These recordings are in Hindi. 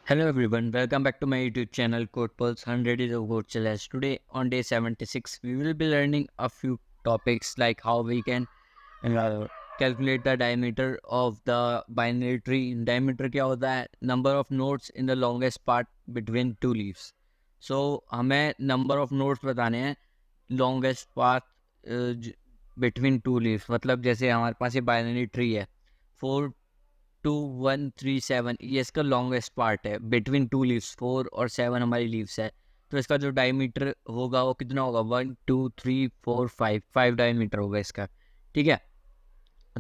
Hello everyone, welcome back to my YouTube channel Code Pulse 100 is of Code Challenge. Today on day 76, we will be learning a few topics like how we can uh, calculate the diameter of the binary tree. Diameter क्या होता है? Number of nodes in the longest part between two leaves. So हमें number of nodes बताने हैं longest path between two leaves. मतलब जैसे हमारे पास ये binary tree है 42137, ये इसका लॉन्गेस्ट पार्ट है बिटवीन टू लीव्स। 4 और 7 हमारी लीव्स है, तो इसका जो डायमीटर होगा वो कितना होगा? 1 2 3 4 5 डायमीटर होगा इसका। ठीक है,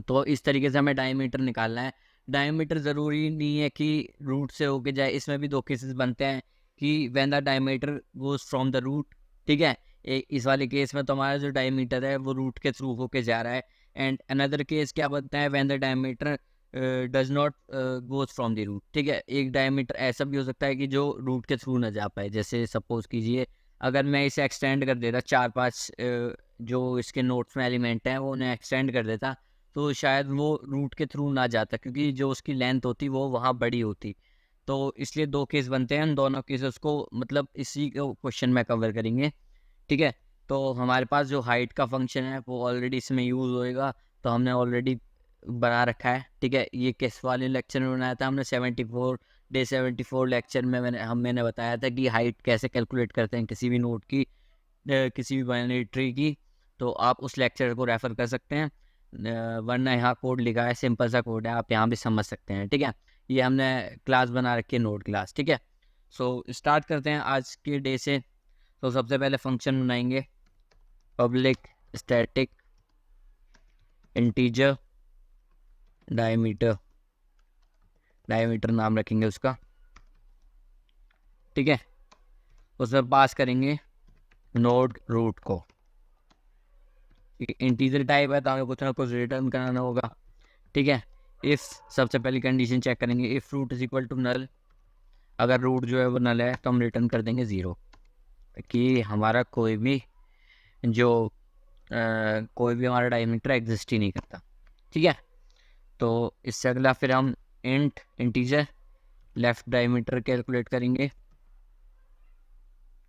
तो इस तरीके से हमें डायमीटर निकालना है। डायमीटर ज़रूरी नहीं है कि रूट से होके जाए, इसमें भी दो केसेस बनते हैं कि when the diameter goes from the root. ठीक है, इस वाले केस में तो हमारा जो डायमीटर है वो रूट के थ्रू होके जा रहा है। एंड अनदर केस क्या बनता है? When the diameter does not goes from the root. ठीक है, एक डायमीटर ऐसा भी हो सकता है कि जो रूट के थ्रू ना जा पाए। जैसे सपोज कीजिए अगर मैं इसे एक्सटेंड कर देता 4-5 जो इसके नोट्स में एलिमेंट हैं वो उन्हें एक्सटेंड कर देता, तो शायद वो रूट के थ्रू ना जाता, क्योंकि जो उसकी लेंथ होती वो वहाँ बड़ी होती। तो इसलिए दो केस बनते हैं, दोनों केसेस को मतलब इसी क्वेश्चन में कवर करेंगे। ठीक है, तो हमारे पास जो हाइट का फंक्शन है वो ऑलरेडी इसमें यूज़ होएगा, तो हमने ऑलरेडी बना रखा है। ठीक है, ये किस वाले लेक्चर में बनाया था हमने? 74 लेक्चर में मैंने बताया था कि हाइट कैसे कैलकुलेट करते हैं किसी भी नोड की, किसी भी बाइनरी ट्री की। तो आप उस लेक्चर को रेफ़र कर सकते हैं, वरना यहाँ कोड लिखा है, सिंपल सा कोड है, आप यहाँ भी समझ सकते हैं। ठीक है, ये हमने क्लास बना रखी है, नोड क्लास। ठीक है, सो स्टार्ट करते हैं आज के डे से। तो सबसे पहले फंक्शन बनाएंगे, public static integer diameter, diameter नाम रखेंगे उसका। ठीक है, उसमें पास करेंगे नोड रूट को। इंटीजर टाइप है तो हमें कुछ ना कुछ रिटर्न कराना होगा। ठीक है, इफ़ सबसे पहली कंडीशन चेक करेंगे, if root is equal to null. अगर रूट जो है वो नल है तो हम रिटर्न कर देंगे 0, कि हमारा कोई भी कोई भी हमारा डायमीटर एग्जिस्ट ही नहीं करता। ठीक है, तो इससे अगला फिर हम इंटीजर लेफ्ट डायमीटर कैलकुलेट करेंगे।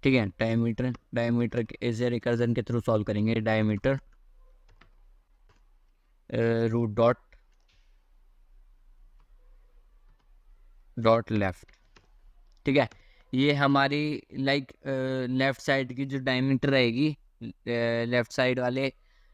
ठीक है, डायमीटर इज ए रिकर्जन के थ्रू सॉल्व करेंगे। Diameter root dot left. ठीक है, ये हमारी लेफ्ट साइड की जो डायमीटर रहेगी, लेफ्ट साइड वाले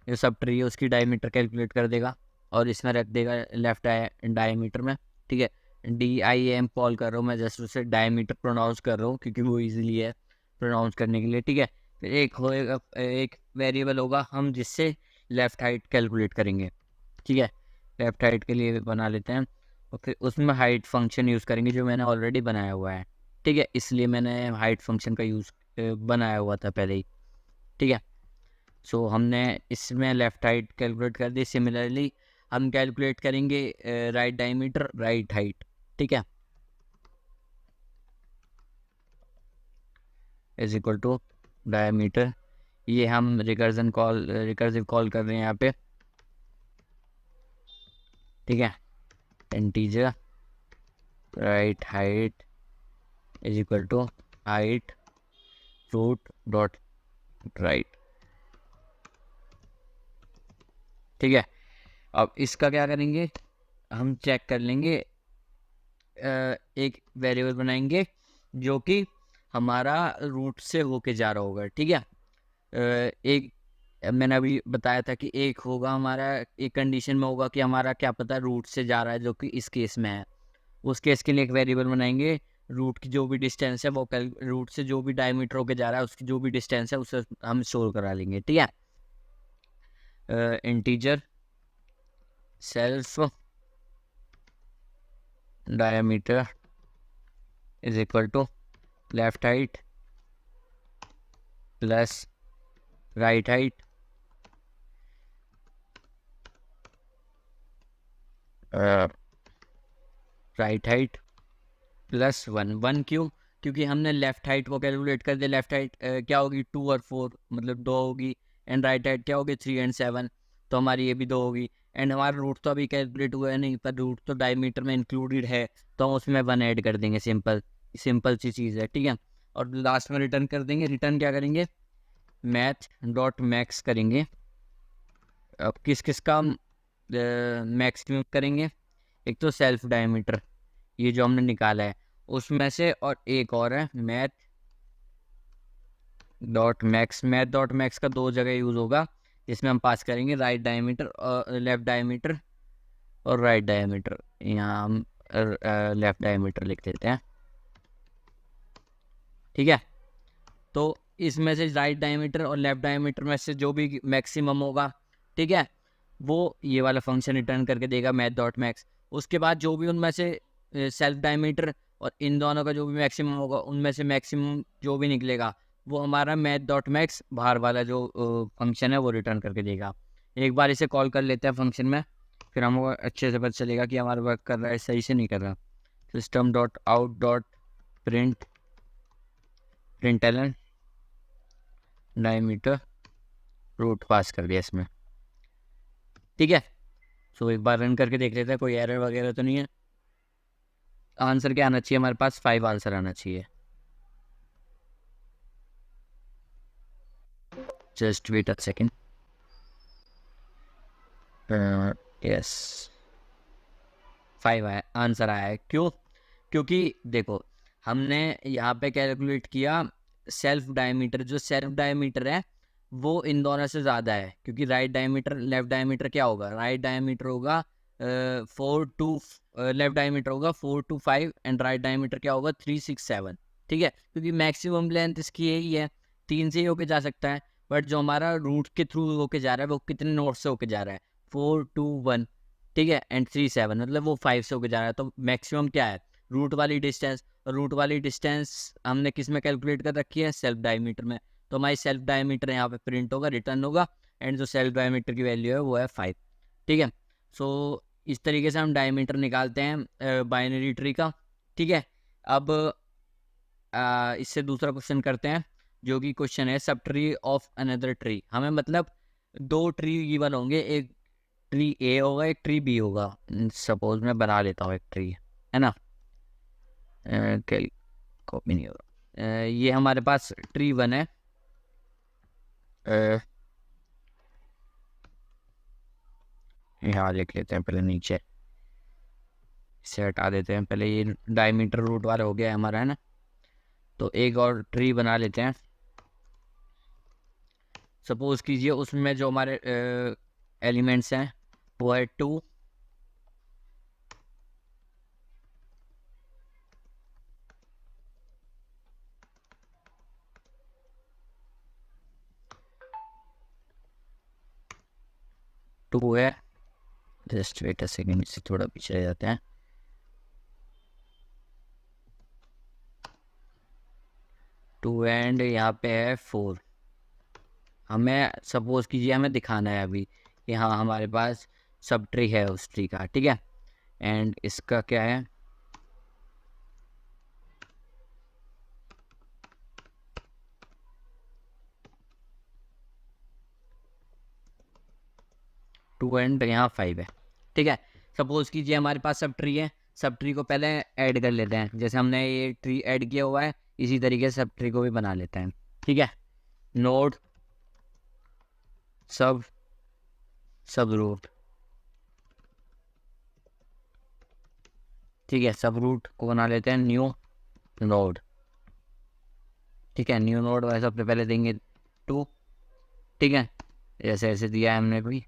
जो सब ट्री है उसकी डायमीटर कैलकुलेट कर देगा और इसमें रख देगा लेफ्ट डायमीटर में। ठीक है, DIM कॉल कर रहा हूँ मैं, जस्ट उसे डायमीटर प्रोनाउंस कर रहा हूँ क्योंकि वो इजीली है प्रोनाउंस करने के लिए। ठीक है, फिर एक होएगा, एक वेरिएबल होगा हम जिससे लेफ़्ट हाइट कैलकुलेट करेंगे। ठीक है, लेफ़्ट हाइट के लिए बना लेते हैं और फिर उसमें हाइट फंक्शन यूज़ करेंगे जो मैंने ऑलरेडी बनाया हुआ है। ठीक है, इसलिए मैंने हाइट फंक्शन का यूज़ बनाया हुआ था पहले ही। ठीक है, सो हमने इसमें लेफ़्ट हाइट कैलकुलेट कर दी। सिमिलरली हम कैलकुलेट करेंगे राइट डायमीटर, राइट हाइट। ठीक है, इज इक्वल टू डायमीटर, ये हम रिकर्सिव कॉल कर रहे हैं यहाँ पे। ठीक है, integer right height is equal to height root dot right. ठीक है, अब इसका क्या करेंगे, हम चेक कर लेंगे, एक वेरिएबल बनाएंगे जो कि हमारा रूट से होके जा रहा होगा। ठीक है, एक मैंने अभी बताया था कि एक होगा हमारा, एक कंडीशन में होगा कि हमारा क्या पता रूट से जा रहा है, जो कि इस केस में है। उस केस के लिए एक वेरिएबल बनाएंगे, रूट की जो भी डिस्टेंस है वो रूट से जो भी डायमीटर होके जा रहा है उसकी जो भी डिस्टेंस है उसे हम स्टोर करा लेंगे। ठीक है, integer self diameter is equal to left height plus right height right height plus 1। क्यों? क्योंकि हमने लेफ्ट हाइट को कैलकुलेट कर दिया। लेफ्ट हाइट क्या होगी? 2 और 4 मतलब 2 होगी, एंड राइट हाइट क्या होगी? 3 और 7। तो हमारी ये भी 2 होगी। एंड हमारा रूट तो अभी कैलकुलेट हुआ है नहीं, पर रूट तो डायमीटर में इंक्लूडेड है, तो हम उसमें 1 ऐड कर देंगे। सिंपल सी चीज़ है, ठीक है। और लास्ट में रिटर्न कर देंगे। रिटर्न क्या करेंगे, मैथ डॉट मैक्स करेंगे। अब किस किस का मैक्सिमम करेंगे, एक तो सेल्फ डायमीटर ये जो हमने निकाला है उसमें से, और एक और है math dot max. Math dot max का 2 जगह यूज़ होगा, जिसमें हम पास करेंगे राइट डायमीटर और लेफ्ट डायमीटर, और राइट डायमीटर यहाँ हम लेफ्ट डायमीटर लिख देते हैं, ठीक है। तो इसमें से राइट डायमीटर और लेफ्ट डायमीटर में से जो भी मैक्सिमम होगा, ठीक है, वो ये वाला फंक्शन रिटर्न करके देगा मैथ डॉट मैक्स। उसके बाद जो भी उनमें से सेल्फ डायमीटर और इन दोनों का जो भी मैक्सिमम होगा, उनमें से मैक्सिमम जो भी निकलेगा वो हमारा मैथ डॉट मैक्स बाहर वाला जो फंक्शन है वो रिटर्न करके देगा। एक बार इसे कॉल कर लेते हैं फंक्शन में, फिर हमको अच्छे से पता चलेगा कि हमारा वर्क कर रहा है सही से नहीं कर रहा। System dot out dot println diameter root pass कर दिया इसमें, ठीक है। सो एक बार रन करके देख लेते हैं कोई एरर वगैरह तो नहीं है। आंसर क्या आना चाहिए हमारे पास, 5 आंसर आना चाहिए। Just wait a second. Yes 5 आया, आंसर आया है। क्यों, क्योंकि देखो हमने यहाँ पे कैलकुलेट किया सेल्फ डायमीटर, जो सेल्फ डायमीटर है वो इन दोनों से ज़्यादा है, क्योंकि राइट डायमीटर लेफ्ट डायमीटर क्या होगा, राइट डायमीटर होगा 4 टू लेफ्ट डायमीटर होगा 4 to 5 एंड राइट डायमीटर क्या होगा 3 6 7, ठीक है। क्योंकि मैक्सिमम लेंथ इसकी यही है, 3 से ही होके जा सकता है, बट जो हमारा रूट के थ्रू होके जा रहा है वो कितने नोट से होके जा रहा है, 4 2 1, ठीक है, एंड 3 7, मतलब वो 5 से होके जा रहा है। तो मैक्सिमम क्या है, रूट वाली डिस्टेंस। रूट वाली डिस्टेंस हमने किस में कैलकुलेट कर रखी है, सेल्फ डायमीटर में। तो हमारी सेल्फ डायमीटर यहाँ पे प्रिंट होगा, रिटर्न होगा, एंड जो सेल्फ डायमीटर की वैल्यू है वो है 5, ठीक है। सो इस तरीके से हम डायमीटर निकालते हैं बाइनरी ट्री का, ठीक है। अब इससे दूसरा क्वेश्चन करते हैं, जो कि क्वेश्चन है sub tree of another tree. हमें मतलब 2 ट्री गिवन होंगे, एक ट्री ए होगा एक ट्री बी होगा। सपोज मैं बना लेता हूँ एक ट्री, है ना, कॉपी नहीं होगा। ये हमारे पास ट्री 1 है, यहाँ लिख लेते हैं पहले, नीचे इसे हटा देते हैं पहले। ये डायमीटर रूट वाला हो गया हमारा, है ना। तो एक और ट्री बना लेते हैं। सपोज कीजिए उसमें जो हमारे एलिमेंट्स हैं वो है 2 2 है। जस्ट वेट अ सेकेंड, इससे थोड़ा पीछे रह जाते हैं। 2 एंड यहाँ पे है 4। हमें सपोज कीजिए हमें दिखाना है अभी कि हाँ हमारे पास सब ट्री है उस ट्री का, ठीक है। एंड इसका क्या है, टू एंड यहाँ 5 है, ठीक है। सपोज कीजिए हमारे पास सब ट्री है, सब ट्री को पहले ऐड कर लेते हैं। जैसे हमने ये ट्री ऐड किया हुआ है, इसी तरीके से सब ट्री को भी बना लेते हैं, ठीक है। नोड सब रूट, ठीक है। सब रूट को बना लेते हैं न्यू नोड, ठीक है। न्यू नोड वाले सबसे पहले देंगे 2, ठीक है, जैसे ऐसे दिया है हमने कोई।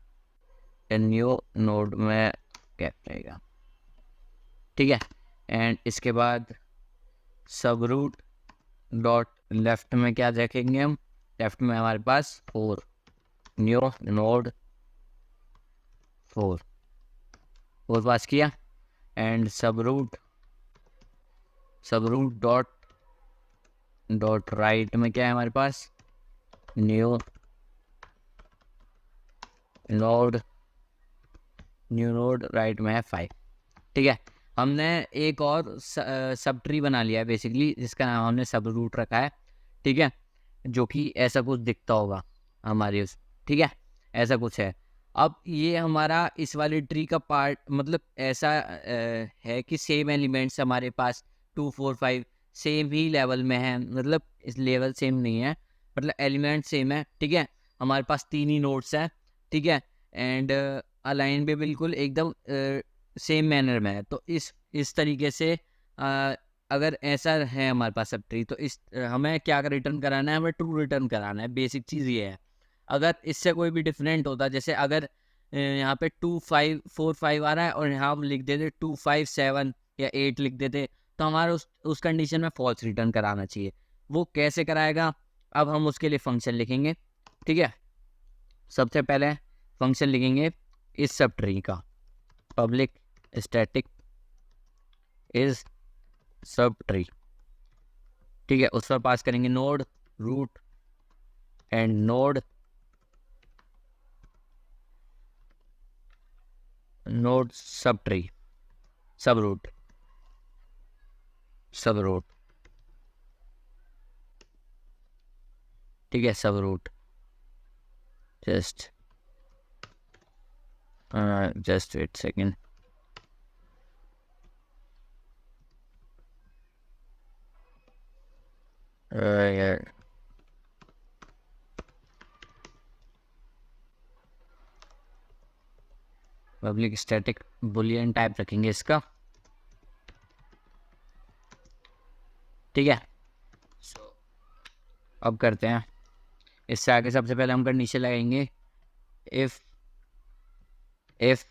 न्यू नोड में क्या रहेगा, ठीक है। एंड इसके बाद सब रूट डॉट लेफ्ट में क्या देखेंगे हम, लेफ्ट में हमारे पास 4, न्यू नोड 4 पास किया। And sub root dot right में क्या है हमारे पास, न्यू नोड राइट में है 5, ठीक है। हमने एक और सब ट्री बना लिया है बेसिकली, जिसका नाम हमने सब रूट रखा है, ठीक है, जो कि ऐसा कुछ दिखता होगा हमारे उस, ठीक है, ऐसा कुछ है। अब ये हमारा इस वाले ट्री का पार्ट मतलब ऐसा है कि सेम एलिमेंट्स हमारे पास 2 4 5 सेम ही लेवल में है, मतलब इस लेवल सेम नहीं है, मतलब एलिमेंट सेम है, ठीक है। हमारे पास 3 ही नोड्स हैं, ठीक है, एंड अलाइन भी बिल्कुल एकदम सेम मैनर में है। तो इस तरीके से अगर ऐसा है हमारे पास सब ट्री, तो इस हमें क्या रिटर्न कराना है, हमें ट्रू रिटर्न कराना है। बेसिक चीज़ ये है। अगर इससे कोई भी डिफरेंट होता, जैसे अगर यहाँ पे 2 5 4 5 आ रहा है और यहाँ हम लिख देते 2 5 7 या 8 लिख देते, तो हमारा उस कंडीशन में फॉल्स रिटर्न कराना चाहिए। वो कैसे कराएगा, अब हम उसके लिए फंक्शन लिखेंगे, ठीक है। सबसे पहले फंक्शन लिखेंगे इस सब ट्री का, public static is subtree, ठीक है। उस पर पास करेंगे node root and node subtree sub root ठीक है, sub root just wait second. यार पब्लिक स्टैटिक बुलियन टाइप रखेंगे इसका, ठीक है। अब करते हैं इससे आगे। सबसे पहले हम कंडीशन लगाएंगे if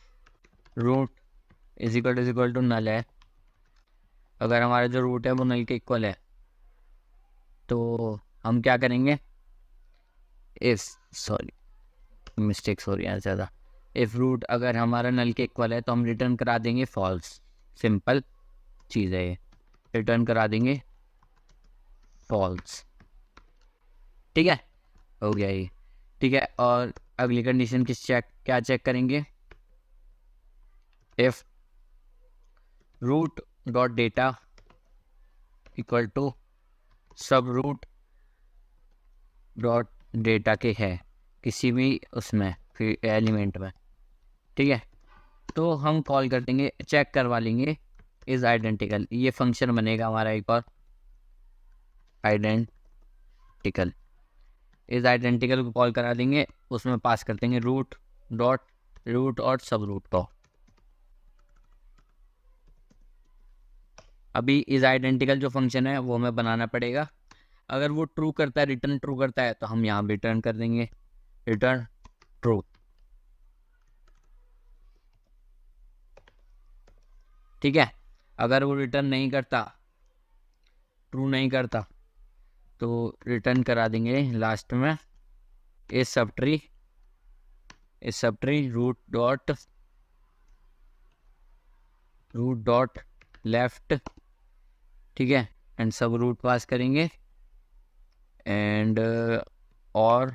root is equal to null है। अगर हमारा जो रूट है वो नल के इक्वल है तो हम क्या करेंगे, मिस्टेक्स हो रही है ज़्यादा। इफ़ रूट अगर हमारा नल के इक्वल है तो हम रिटर्न करा देंगे फॉल्स। सिंपल चीज़ है ये, रिटर्न करा देंगे फॉल्स, ठीक है। हो गया ये, ठीक है। और अगली कंडीशन क्या चेक करेंगे, if root dot data equal to sub root dot data के है किसी भी उसमें फिर एलिमेंट में, ठीक है। तो हम कॉल कर देंगे, चेक करवा लेंगे इज आइडेंटिकल। ये फंक्शन बनेगा हमारा एक और, आइडेंटिकल। इज आइडेंटिकल को कॉल करा देंगे, उसमें पास कर देंगे रूट और सब रूट को। अभी इज आइडेंटिकल जो फंक्शन है वो हमें बनाना पड़ेगा। अगर वो ट्रू करता है, रिटर्न ट्रू करता है, तो हम यहाँ रिटर्न कर देंगे रिटर्न ट्रू, ठीक है। अगर वो रिटर्न नहीं करता, ट्रू नहीं करता, तो रिटर्न करा देंगे लास्ट में इस subtree root dot left, ठीक है, एंड सब रूट पास करेंगे एंड और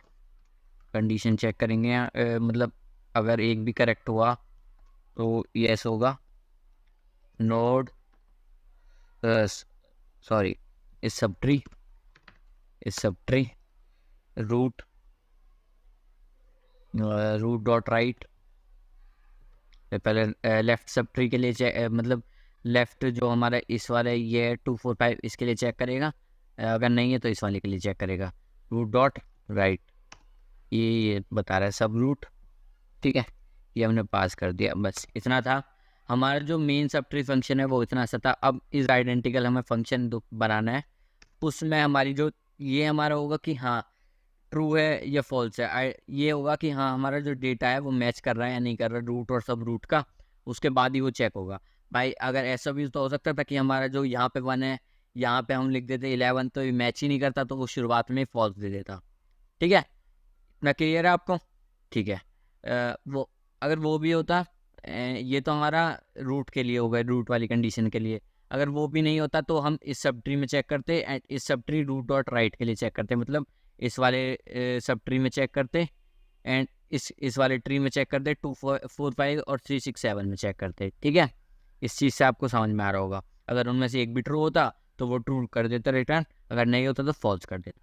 कंडीशन चेक करेंगे। मतलब अगर एक भी करेक्ट हुआ तो यस होगा, नोड सॉरी इस subtree root dot right. पहले लेफ्ट सब ट्री के लिए मतलब लेफ्ट जो हमारा इस वाला ये 2 4 5 इसके लिए चेक करेगा, अगर नहीं है तो इस वाले के लिए चेक करेगा रूट डॉट राइट। ये बता रहा है सब रूट, ठीक है। ये हमने पास कर दिया, बस इतना था हमारा जो मेन सब ट्री फंक्शन है वो इतना सा था। अब इस आइडेंटिकल हमें फंक्शन बनाना है, उसमें हमारी जो ये हमारा होगा कि हाँ ट्रू है या फॉल्स है, ये होगा कि हाँ हमारा जो डेटा है वो मैच कर रहा है या नहीं कर रहा रूट और सब रूट का, उसके बाद ही वो चेक होगा। भाई अगर ऐसा भी तो हो सकता था कि हमारा जो यहाँ पे 1 है, यहाँ पे हम लिख देते 11, तो ये मैच ही नहीं करता, तो वो शुरुआत में फॉल्स दे देता, ठीक है। इतना क्लियर है आपको, ठीक है। वो अगर वो भी होता, ये तो हमारा रूट के लिए हो गया, रूट वाली कंडीशन के लिए। अगर वो भी नहीं होता तो हम इस सब ट्री में चेक करते एंड इस subtree root dot right के लिए चेक करते, मतलब इस वाले सब ट्री में चेक करते एंड इस वाले ट्री में चेक करते 2 4 5 और 3 6 7 में चेक करते, ठीक है। इस चीज़ से आपको समझ में आ रहा होगा। अगर उनमें से एक भी ट्रू होता तो वो ट्रू कर देता रिटर्न, अगर नहीं होता तो फॉल्स कर देता,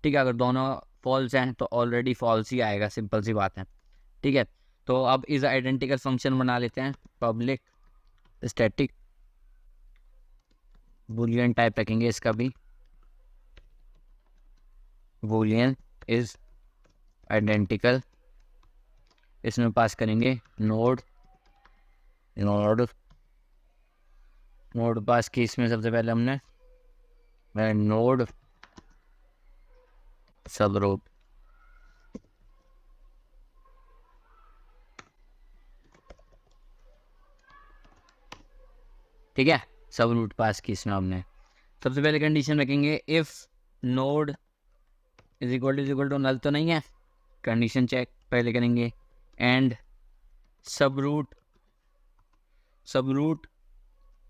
ठीक है। अगर दोनों फॉल्स हैं तो ऑलरेडी फॉल्स ही आएगा, सिंपल सी बात है, ठीक है। तो अब इस आइडेंटिकल फंक्शन बना लेते हैं, पब्लिक स्टैटिक बूलियन टाइप रखेंगे इसका भी, बूलियन इज आइडेंटिकल। इसमें पास करेंगे नोड, नोड नोड पास की इसमें सबसे पहले हमने नोड सब रूट, ठीक है, सब रूट पास की इसमें हमने। सबसे पहले कंडीशन रखेंगे if node is equal to null तो नहीं है, कंडीशन चेक पहले करेंगे। And sub root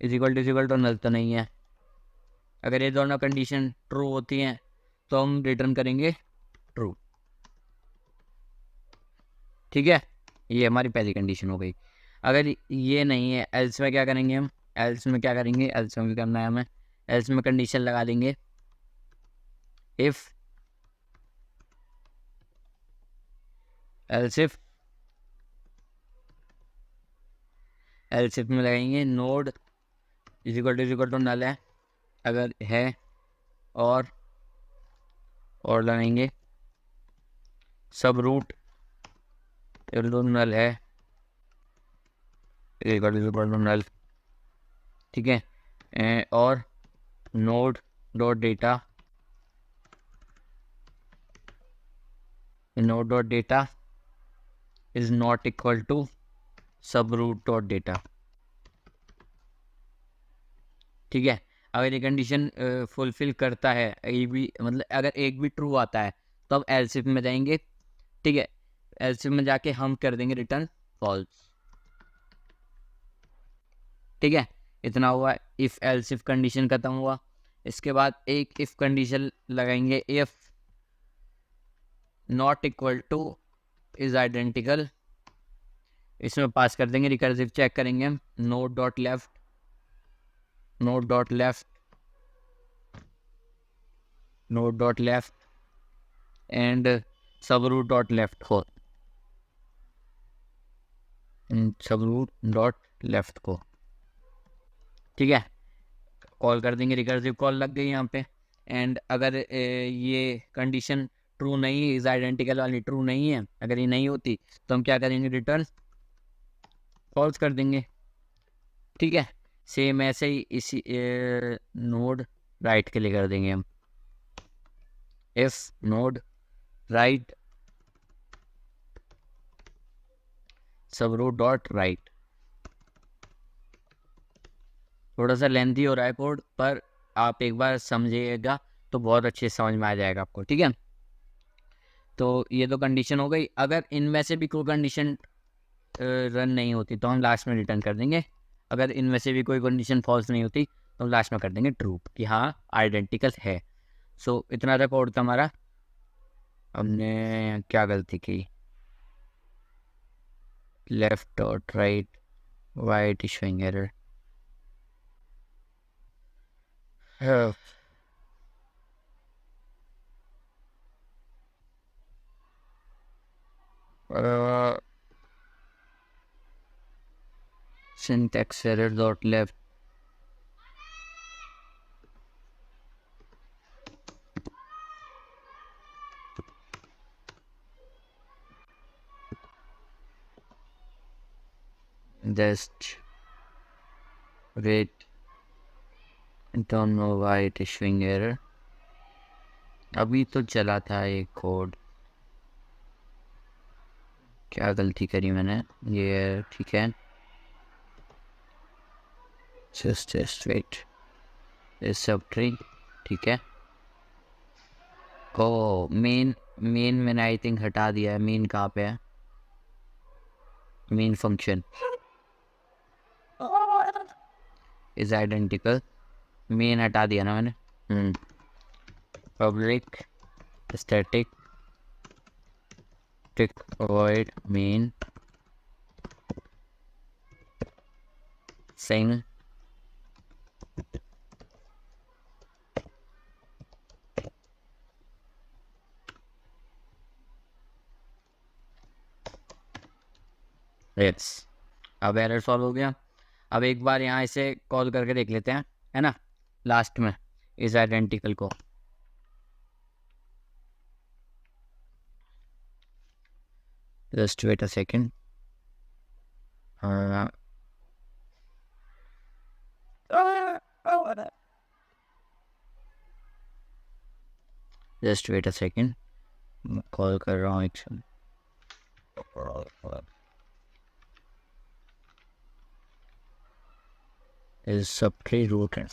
is equal to null तो नहीं है। अगर ये दोनों कंडीशन ट्रू होती हैं तो हम रिटर्न करेंगे ट्रू, ठीक है, ये हमारी पहली कंडीशन हो गई। अगर ये नहीं है, एल्स में क्या करेंगे हम, एल्स में क्या करेंगे, एल्स में भी करना है हमें, एल्स में कंडीशन लगा देंगे इफ एल्स इफ में लगाएंगे node is equal to null है, अगर है, और लगाएंगे सब रूट नल है इक्वल टू नल, ठीक है, और node dot data is not equal to sub root dot data, ठीक है। अगर ये कंडीशन फुलफिल करता है, एक भी मतलब अगर एक भी ट्रू आता है तो अब एल्स इफ में जाएंगे, ठीक है, एल्स इफ में जाके हम कर देंगे रिटर्न फॉल्स, ठीक है। इतना हुआ, इफ एल्स इफ कंडीशन खत्म हुआ। इसके बाद एक इफ कंडीशन लगाएंगे if not equal two is identical, इसमें पास कर देंगे रिकर्सिव चेक करेंगे हम, node dot left and sub root dot left को, ठीक है, कॉल कर देंगे, रिकर्सिव कॉल लग गई यहाँ पे। एंड अगर ये कंडीशन ट्रू नहीं, इज आइडेंटिकल वाली ट्रू नहीं है, अगर ये नहीं होती तो हम क्या करेंगे, रिटर्न फॉल्स कर देंगे, ठीक है। सेम ऐसे ही इसी नोड राइट के लिए कर देंगे हम, इफ नोड राइट सब रूट डॉट राइट। थोड़ा सा लेंथी हो रहा है कोड, पर आप एक बार समझिएगा तो बहुत अच्छे से समझ में आ जाएगा आपको, ठीक है। तो ये तो कंडीशन हो गई। अगर इनमें से भी कोई कंडीशन रन नहीं होती तो हम लास्ट में रिटर्न कर देंगे, अगर इनमें से भी कोई कंडीशन फॉल्स नहीं होती तो हम लास्ट में कर देंगे ट्रू कि हाँ आइडेंटिकल है। सो इतना था कोड था हमारा। हमने क्या गलती की, left dot right why it is showing error, syntax error dot left, just wait, don't know why it is showing error। अभी तो चला था एक कोड, क्या गलती करी मैंने, ये ठीक है, just wait, इस सब ट्री, ठीक है। ओ मेन मैंने आई थिंक हटा दिया है। मेन कहाँ पे है, main function is identical, main हटा दिया ना मैंने। Public static void main sing yes, अब एरर सॉल्व हो गया। अब एक बार यहाँ इसे कॉल करके देख लेते हैं, है ना, लास्ट में इस आइडेंटिकल को। Just wait a second. Just wait a second, call कर रहा हूँ एक second. Is subtree root and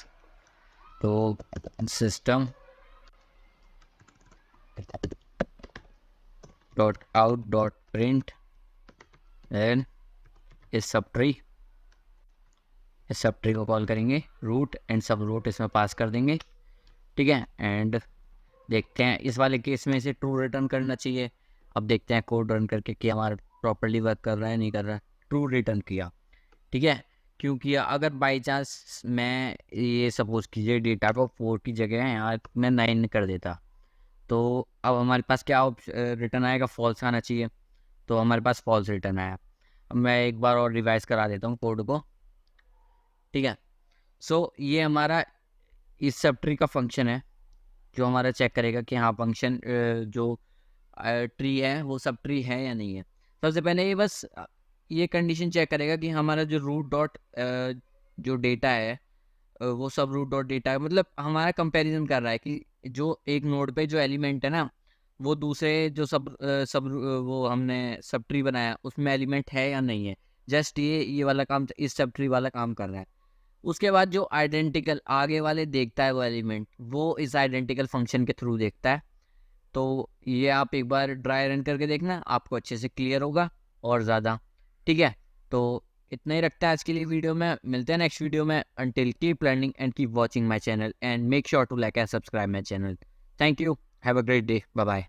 तो system dot out dot print and इस सबट्री को कॉल करेंगे, रूट एंड सब रूट इसमें पास कर देंगे, ठीक है। एंड देखते हैं इस वाले केस में इसे ट्रू रिटर्न करना चाहिए। अब देखते हैं कोड रन करके कि हमारा प्रॉपर्ली वर्क कर रहा है नहीं कर रहा है। ट्रू रिटर्न किया, ठीक है। क्यों किया? अगर बाई चांस मैं ये सपोज कीजिए डेटा को 4 की जगह यहाँ मैं 9 कर देता, तो अब हमारे पास क्या रिटर्न आएगा? फॉल्स आना चाहिए, तो हमारे पास फॉल्स रिटर्न आया। अब मैं एक बार और रिवाइज करा देता हूँ कोड को, ठीक है। सो ये हमारा इस सब ट्री का फंक्शन है जो हमारा चेक करेगा कि हाँ फंक्शन जो ट्री है वो सब ट्री है या नहीं है। सबसे पहले ये बस ये कंडीशन चेक करेगा कि हमारा जो रूट डॉट जो डेटा है वो सब रूट डॉट डेटा है, मतलब हमारा कंपैरिजन कर रहा है कि जो एक नोड पे जो एलिमेंट है ना वो दूसरे जो वो हमने सब ट्री बनाया उसमें एलिमेंट है या नहीं है। जस्ट ये वाला काम इस सब ट्री वाला काम कर रहा है। उसके बाद जो आइडेंटिकल आगे वाले देखता है वो एलिमेंट, वो इस आइडेंटिकल फंक्शन के थ्रू देखता है। तो ये आप एक बार ड्राई रन करके देखना, आपको अच्छे से क्लियर होगा और ज़्यादा, ठीक है। तो इतना ही रखता है आज के लिए वीडियो में, मिलते हैं नेक्स्ट वीडियो में। Until keep learning and keep watching my channel and make sure to like and subscribe my channel. Thank you, have a great day, bye bye.